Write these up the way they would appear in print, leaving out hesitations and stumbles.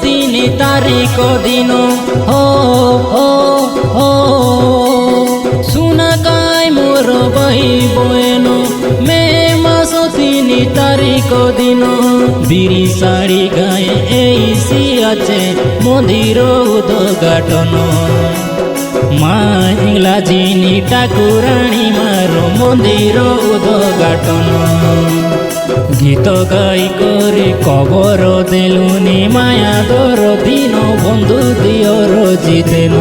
ତିନି ତାରିଖ ଦିନ ହୋ ହୋ ହୋ ସୁନା କାଇଁ ମୋର ବହିବ ଏନ ମେ ମାସ ତିନି ତାରିଖ ଦିନ ବିରି ଶାଢ଼ୀ ଗାଏ ଏଇସି আছে মন্দির উদ্ঘাটন মা ইংলাজিনী ঠাকুরাণী মার মন্দির উদ্ঘাটন গীত গাই করে কবর দেলুনি মায়া দর দিন বন্ধু দিয়র জিতেন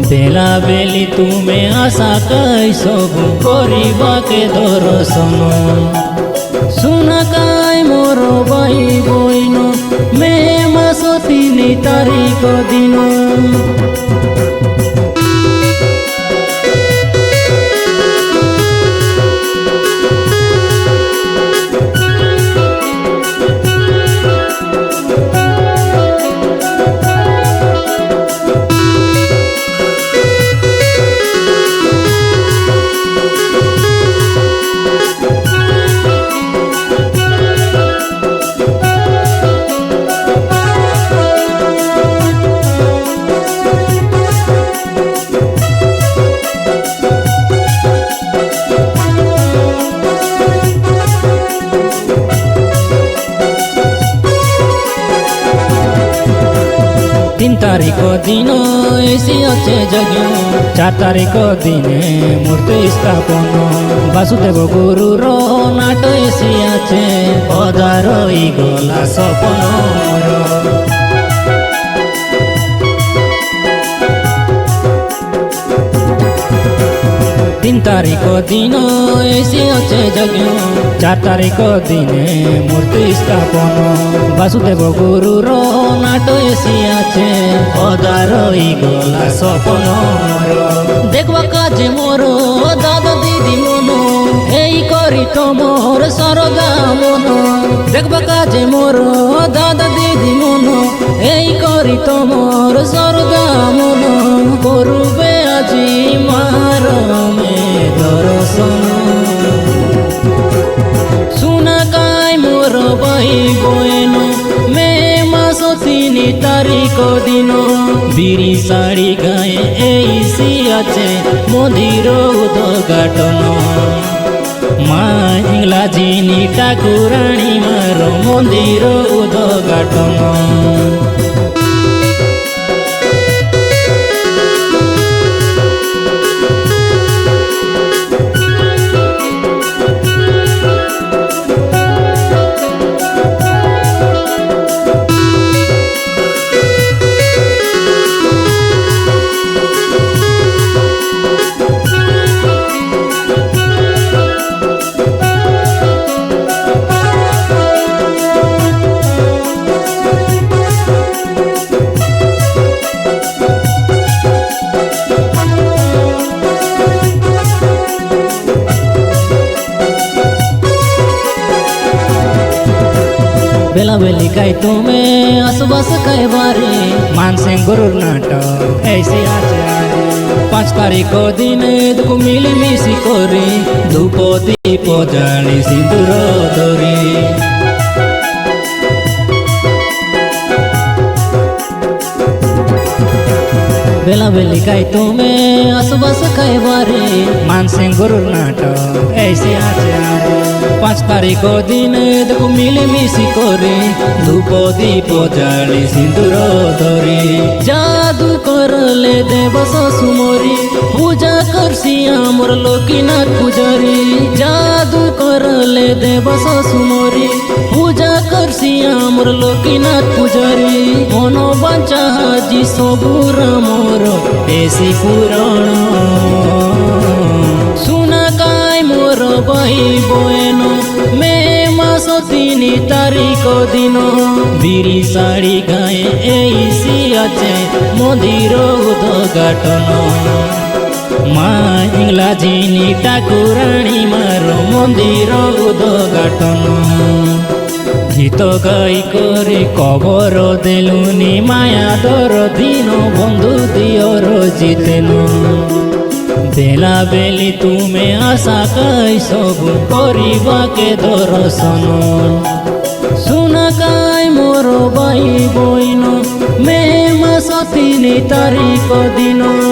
বেলা বেলি তুমি আশা কাই সবু করিবাকে দর্শন সুনা কাই মোর বাই বইন মে মাস তিনি তারিখ দিন তিন তারিখ দিন এসি আছে যজ্ঞ 4 তারিখ দিনে মূর্তি স্থাপন বাসুদেব গুরুর নাট এসি আছে পদারই গলা সপন তিন তারিখ দিন এসি আছে যজ্ঞ 4 তারিখ দিনে মূর্তি স্থাপন বাসুদেব গুরুর নাট এসি আছে পদারই গলা সপন দেখবা কাজে মোর দাদা দিদি মন এই করি তোমার সরদা মন দেখবা কাজে মোর দাদা দিদি মন এই করি তোমার সরদা মন করবে আজি মার মে দর্শন সুনা কাই মোর বাই বইন মে মাস তিনি তারিখ দিন বিরি শাড়ি গায়ে এইসি আছে মন্দির উদ্ঘাটন মা ইংলাজিনী ঠাকুরাণী মার মন্দির উদ্ঘাটন বেলা বেলি কাই তুমি আসবাস কাই বারে মানসিং গুরুর নাটক এসে আছে 5 তারিখ দিনে দুঃখ মিলে মিশি করে ধূপ দীপ জানি সিঁদুর ধরে বেলা বেলি কাই তুমি আসবাস কাই বারে মানসিং গুরুর নাটক এসে আছে 5 তারিখ দিনে দেখো মিলে মিশি করে ধূপ দীপ জালি সিঁদুর ধরে জাদু করলে দেব সুমরি পূজা করছি আমার লোকনাথ পূজারি জাদু করলে দেব সুমরি পূজা করছি আমার লোকনাথ পূজারি মন বাঞ্ছা হাজি সবুর মোর বেশি পুরাণ সুনা কাই মোর বাই বইন মে মাস তিনি তারিখ দিন বিরি শাড়ি গায়ে এইসি আছে মন্দির উদ্ঘাটন মা ইংলাজিনী ঠাকুরাণী মার মন্দির উদ্ঘাটন গীত গাই করে কবর দেলুনি মায়া দর দিন বন্ধু দিয়র জিতেন বেলা বেলি তুমি আশা কাই সব করিবাকে দর্শন সুনা কাই মোর বাই ତିନି ତାରିଖ ଦିନ